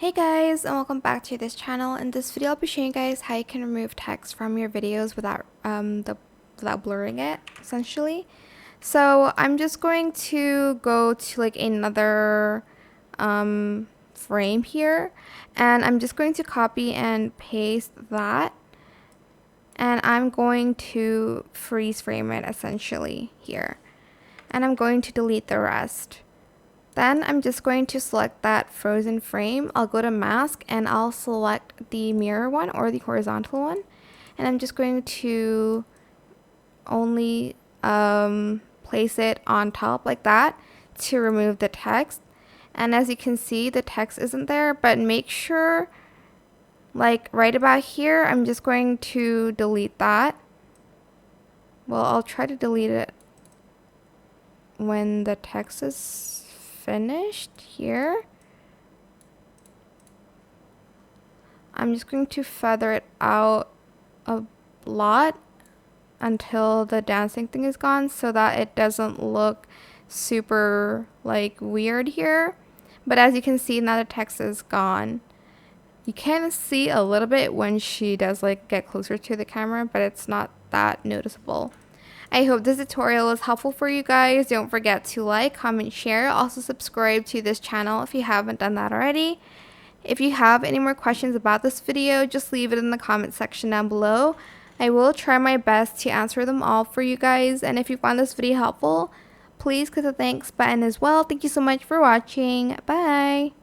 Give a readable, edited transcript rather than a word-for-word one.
Hey guys, and welcome back to this channel. In this video I'll be showing you guys how you can remove text from your videos without without blurring it, essentially. So I'm just going to go to like another frame here, and I'm just going to copy and paste that, and I'm going to freeze frame it essentially here, and I'm going to delete the rest. Then I'm just going to select that frozen frame. I'll go to mask and I'll select the mirror one or the horizontal one. And I'm just going to only place it on top like that to remove the text. And as you can see, the text isn't there, but make sure like right about here, I'm just going to delete that. Well, I'll try to delete it when the text is finished here. I'm just going to feather it out a lot until the dancing thing is gone so that it doesn't look super like weird here. But as you can see, now the text is gone. You can see a little bit when she does like get closer to the camera, but it's not that noticeable. I hope this tutorial was helpful for you guys. Don't forget to like, comment, share. Also subscribe to this channel if you haven't done that already. If you have any more questions about this video, just leave it in the comment section down below. I will try my best to answer them all for you guys. And if you found this video helpful, please click the thanks button as well. Thank you so much for watching. Bye!